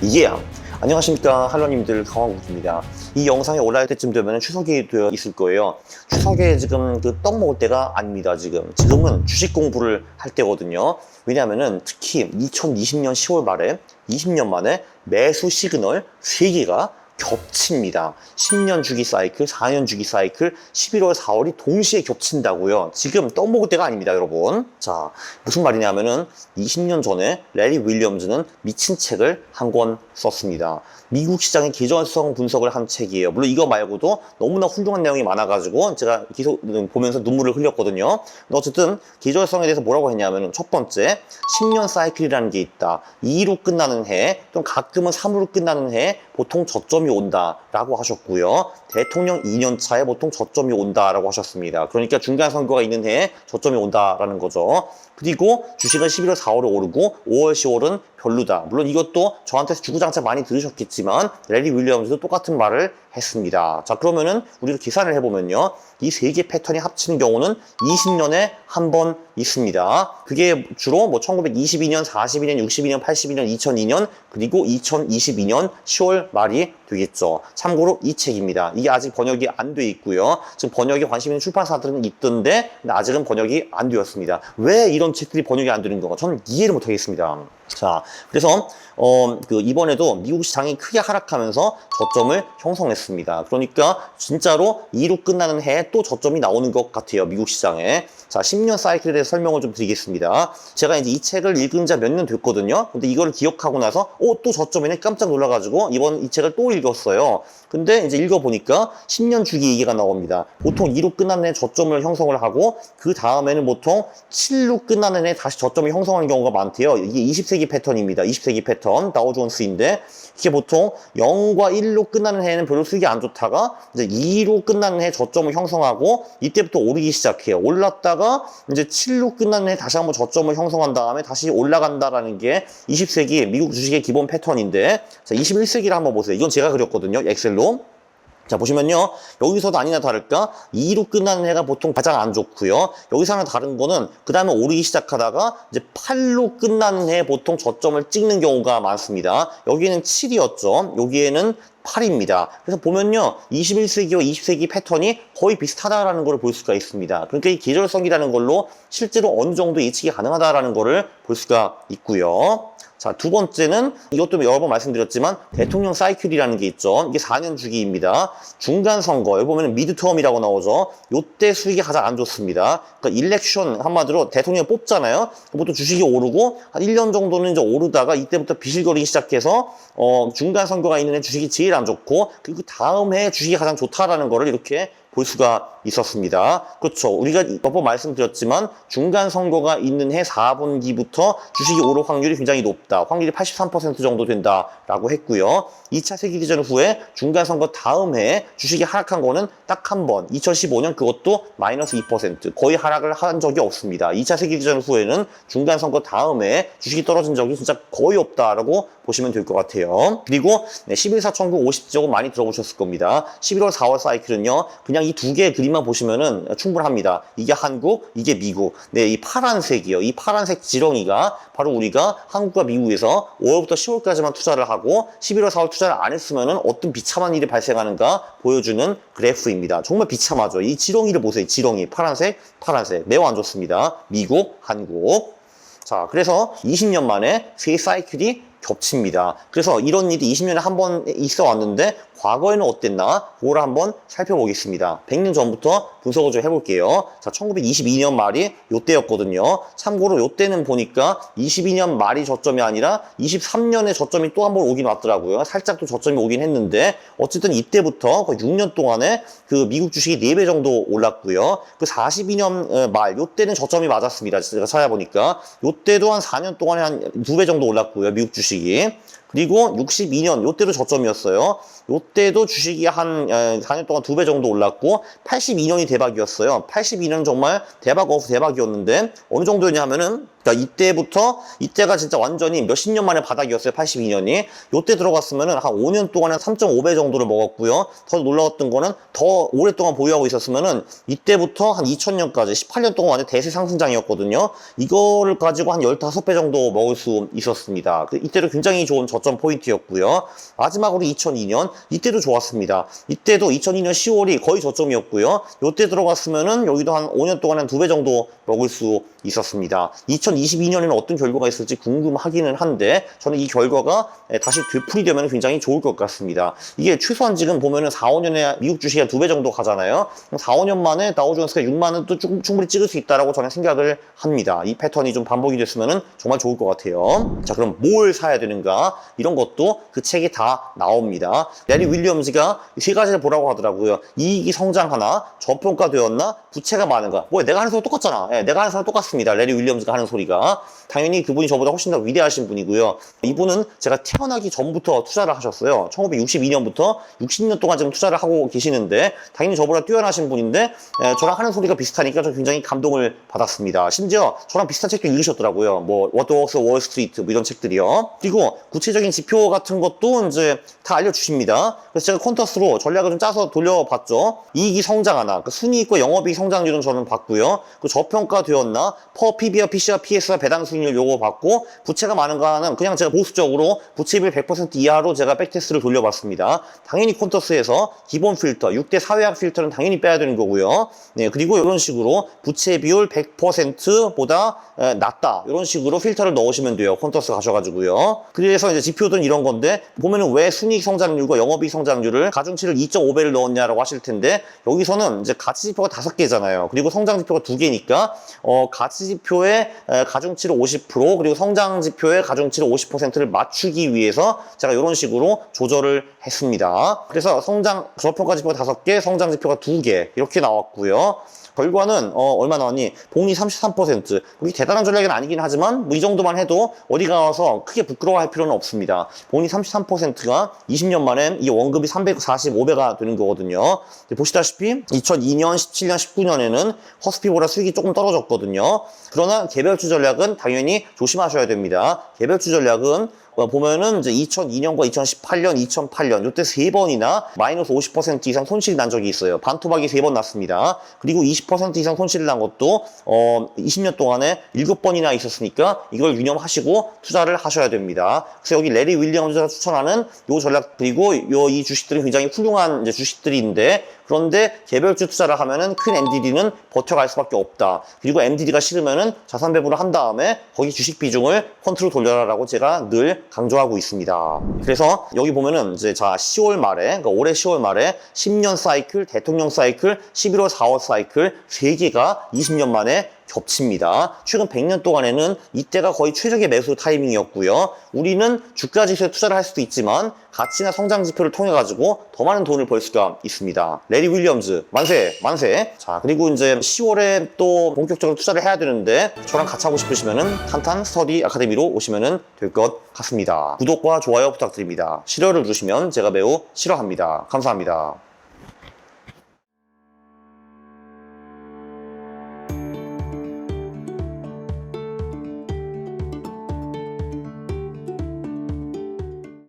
예! 안녕하십니까 할로님들, 강화국입니다. 이 영상이 올라갈 때쯤 되면 추석이 되어 있을 거예요. 추석에 지금 그 떡 먹을 때가 아닙니다. 지금은 주식 공부를 할 때거든요. 왜냐하면은 특히 2020년 10월 말에 20년 만에 매수 시그널 3개가 겹칩니다. 10년 주기 사이클, 4년 주기 사이클, 11월, 4월이 동시에 겹친다고요. 지금 떡 먹을 때가 아닙니다, 여러분. 자, 무슨 말이냐면은 20년 전에 레리 윌리엄즈는 미친 책을 한 권 썼습니다. 미국 시장의 계절성 분석을 한 책이에요. 물론 이거 말고도 너무나 훌륭한 내용이 많아가지고 제가 계속 보면서 눈물을 흘렸거든요. 근데 어쨌든 계절성에 대해서 뭐라고 했냐면은 첫 번째, 10년 사이클이라는 게 있다. 2로 끝나는 해, 또는 가끔은 3으로 끝나는 해, 보통 저점이 온다라고 하셨고요. 대통령 2년 차에 보통 저점이 온다라고 하셨습니다. 그러니까 중간 선거가 있는 해에 저점이 온다라는 거죠. 그리고 주식은 11월, 4월에 오르고 5월, 10월은 별로다. 물론 이것도 저한테서 주구장창 많이 들으셨겠지만 레리 윌리엄스도 똑같은 말을 했습니다. 자, 그러면은 우리가 계산을 해보면요. 이 세 개 패턴이 합치는 경우는 20년에 한 번 있습니다. 그게 주로 뭐 1922년, 42년, 62년, 82년, 2002년, 그리고 2022년 10월 말이 되겠죠. 참고로 이 책입니다. 이게 아직 번역이 안 돼 있고요. 지금 번역에 관심 있는 출판사들은 있던데 아직은 번역이 안 되었습니다. 왜 이런 책들이 번역이 안 되는 건가? 저는 이해를 못 하겠습니다. 자, 그래서 이번에도 미국 시장이 크게 하락하면서 저점을 형성했습니다. 그러니까 진짜로 2로 끝나는 해에 또 저점이 나오는 것 같아요, 미국 시장에. 자, 10년 사이클에 대해서 설명을 좀 드리겠습니다. 제가 이제 이 책을 읽은 지 몇 년 됐거든요. 근데 이거를 기억하고 나서 또 저점이네 깜짝 놀라가지고 이번 이 책을 또 읽었어요. 근데 이제 읽어보니까 10년 주기 얘기가 나옵니다. 보통 2로 끝나는 해 저점을 형성을 하고 그 다음에는 보통 7로 끝나는 해 다시 저점을 형성하는 경우가 많대요. 이게 20세기 패턴입니다. 20세기 패턴 다우존스인데 이게 보통 0과 1로 끝나는 해에는 별로 쓰기 안 좋다가 이제 2로 끝나는 해 저점을 형성하고 이때부터 오르기 시작해요. 올랐다가 이제 7로 끝나는 해 다시 한번 저점을 형성한 다음에 다시 올라간다라는 게 20세기 미국 주식의 기본 패턴인데, 자, 21세기를 한번 보세요. 이건 제가 그렸거든요, 엑셀로. 자, 보시면요. 여기서도 아니나 다를까 2로 끝나는 해가 보통 가장 안 좋고요. 여기서는 다른 거는 그 다음에 오르기 시작하다가 이제 8로 끝나는 해 보통 저점을 찍는 경우가 많습니다. 여기는 7이었죠. 여기에는 8입니다. 그래서 보면요. 21세기와 20세기 패턴이 거의 비슷하다라는 걸 볼 수가 있습니다. 그러니까 이 계절성이라는 걸로 실제로 어느 정도 예측이 가능하다라는 거를 볼 수가 있고요. 자, 두 번째는 이것도 여러 번 말씀드렸지만 대통령 사이클이라는 게 있죠. 이게 4년 주기입니다. 중간 선거, 여기 보면 미드텀이라고 나오죠. 요때 수익이 가장 안 좋습니다. 그러니까 일렉션 한마디로 대통령 뽑잖아요. 보통 주식이 오르고 한 1년 정도는 이제 오르다가 이때부터 비실거리기 시작해서 중간 선거가 있는 해 주식이 제일 안 좋고 그리고 다음 해 주식이 가장 좋다라는 거를 이렇게 볼 수가 있었습니다. 그렇죠. 우리가 몇 번 말씀드렸지만 중간 선거가 있는 해 4분기부터 주식이 오를 확률이 굉장히 높다. 확률이 83% 정도 된다라고 했고요. 2차 세계대전 후에 중간 선거 다음 해에 주식이 하락한 거는 딱 한 번. 2015년 그것도 마이너스 2%. 거의 하락을 한 적이 없습니다. 2차 세계대전 후에는 중간 선거 다음 해에 주식이 떨어진 적이 진짜 거의 없다라고 보시면 될 것 같아요. 그리고 11사 천국 50지역은 많이 들어보셨을 겁니다. 11월 4월 사이클은요. 그냥 이 두 개의 그림만 보시면은 충분합니다. 이게 한국, 이게 미국. 네, 이 파란색이요. 이 파란색 지렁이가 바로 우리가 한국과 미국에서 5월부터 10월까지만 투자를 하고 11월, 4월 투자를 안 했으면은 어떤 비참한 일이 발생하는가 보여주는 그래프입니다. 정말 비참하죠. 이 지렁이를 보세요. 지렁이. 파란색, 파란색. 매우 안 좋습니다. 미국, 한국. 자, 그래서 20년 만에 세 사이클이 겹칩니다. 그래서 이런 일이 20년에 한 번 있어 왔는데 과거에는 어땠나? 그거를 한번 살펴보겠습니다. 100년 전부터 분석을 좀 해볼게요. 자, 1922년 말이 요때였거든요. 참고로 요때는 보니까 22년 말이 저점이 아니라 23년에 저점이 또 한 번 오긴 왔더라고요. 살짝 또 저점이 오긴 했는데 어쨌든 이때부터 거의 6년 동안에 그 미국 주식이 4배 정도 올랐고요. 그 42년 말 요때는 저점이 맞았습니다. 제가 찾아보니까 요때도 한 4년 동안에 한 2배 정도 올랐고요. 미국 주식이. 그리고 62년 요때도 저점이었어요. 요때도 주식이 한 4년 동안 2배 정도 올랐고 82년이 대박이었어요. 82년 정말 대박 오브 대박이었는데 어느 정도였냐 하면은 그러니까 이때가 진짜 완전히 몇십 년 만에 바닥이었어요. 82년이. 요때 들어갔으면은 한 5년 동안은 3.5배 정도를 먹었고요. 더 놀라웠던 거는 더 오랫동안 보유하고 있었으면은 이때부터 한 2000년까지 18년 동안 완전 대세 상승장이었거든요. 이거를 가지고 한 15배 정도 먹을 수 있었습니다. 이때도 굉장히 좋은 저점 포인트였고요. 마지막으로 2002년, 이때도 좋았습니다. 이때도 2002년 10월이 거의 저점이었고요. 요때 들어갔으면은 여기도 한 5년 동안 한 2배 정도 먹을 수 있었습니다. 2022년에는 어떤 결과가 있을지 궁금하기는 한데 저는 이 결과가 다시 되풀이되면 굉장히 좋을 것 같습니다. 이게 최소한 지금 보면은 4, 5년에 미국 주식이 한 2배 정도 가잖아요. 4, 5년 만에 다우존스가 6만 원도 충분히 찍을 수 있다라고 저는 생각을 합니다. 이 패턴이 좀 반복이 됐으면 정말 좋을 것 같아요. 자, 그럼 뭘 사야 되는가? 이런 것도 그 책에 다 나옵니다. 레리 윌리엄즈가 세 가지를 보라고 하더라고요. 이익이 성장하나, 저평가되었나, 부채가 많은가. 뭐 내가 하는 소리 똑같잖아. 내가 하는 소리 똑같습니다. 레리 윌리엄즈가 하는 소리가. 당연히 그분이 저보다 훨씬 더 위대하신 분이고요. 이분은 제가 태어나기 전부터 투자를 하셨어요. 1962년부터 60년 동안 지금 투자를 하고 계시는데 당연히 저보다 뛰어나신 분인데 저랑 하는 소리가 비슷하니까 저 굉장히 감동을 받았습니다. 심지어 저랑 비슷한 책도 읽으셨더라고요. 뭐 What Works Wall Street 뭐 이런 책들이요. 그리고 구체적인 지표 같은 것도 이제 다 알려주십니다. 그래서 제가 퀀터스로 전략을 좀 짜서 돌려봤죠. 이익이 성장하나, 그 순이익과 영업이익 성장률은 저는 봤고요. 그 저평가되었나, PBR, PCR, PSR 배당 수익률 요거 봤고, 부채가 많은가는 그냥 제가 보수적으로 부채비율 100% 이하로 제가 백테스트를 돌려봤습니다. 당연히 퀀터스에서 기본 필터, 6대 사회학 필터는 당연히 빼야 되는 거고요. 네, 그리고 이런 식으로 부채 비율 100%보다 낮다, 이런 식으로 필터를 넣으시면 돼요. 퀀터스 가셔가지고요. 그래서 이제 지표들은 이런 건데 보면은 왜 순이익 성장률과 영업이익 성장률을 가중치를 2.5배를 넣었냐라고 하실 텐데 여기서는 이제 가치 지표가 5개잖아요. 그리고 성장 지표가 2개니까 가치 지표의 가중치를 50% 그리고 성장 지표의 가중치를 50%를 맞추기 위해서 제가 이런 식으로 조절을 했습니다. 그래서 저평가 지표가 5개, 성장 지표가 2개 이렇게 나왔고요. 결과는 얼마 나왔니? 복리 33%. 우리 대단한 전략은 아니긴 하지만 뭐 이 정도만 해도 어디 가서 크게 부끄러워할 필요는 없습니다. 복리 33%가 20년 만에 이 원금이 345배가 되는 거거든요. 보시다시피 2002년, 17년, 19년에는 허스피보다 수익이 조금 떨어졌거든요. 그러나 개별주 전략은 당연히 조심하셔야 됩니다. 개별주 전략은 보면은 이제 2002년과 2018년, 2008년 요때 3번이나 마이너스 50% 이상 손실이 난 적이 있어요. 반토막이 3번 났습니다. 그리고 20% 이상 손실이 난 것도 20년 동안에 7번이나 있었으니까 이걸 유념하시고 투자를 하셔야 됩니다. 그래서 여기 레리 윌리엄즈가 추천하는 요 전략 그리고 이 주식들은 굉장히 훌륭한 이제 주식들인데 그런데 개별주 투자를 하면은 큰 MDD는 버텨갈 수밖에 없다. 그리고 MDD가 싫으면은 자산 배분을 한 다음에 거기 주식 비중을 컨트롤 돌려라라고 제가 늘 강조하고 있습니다. 그래서 여기 보면은 이제 10월 말에, 그러니까 올해 10월 말에 10년 사이클, 대통령 사이클, 11월, 4월 사이클 3개가 20년 만에 겹칩니다. 최근 100년 동안에는 이때가 거의 최적의 매수 타이밍이었고요. 우리는 주가 지수에 투자를 할 수도 있지만 가치나 성장 지표를 통해 가지고 더 많은 돈을 벌 수가 있습니다. 레리 윌리엄즈 만세 만세. 자, 그리고 이제 10월에 또 본격적으로 투자를 해야 되는데 저랑 같이 하고 싶으시면은 탄탄 스터디 아카데미로 오시면은 될 것 같습니다. 구독과 좋아요 부탁드립니다. 싫어를 누르시면 제가 매우 싫어합니다. 감사합니다.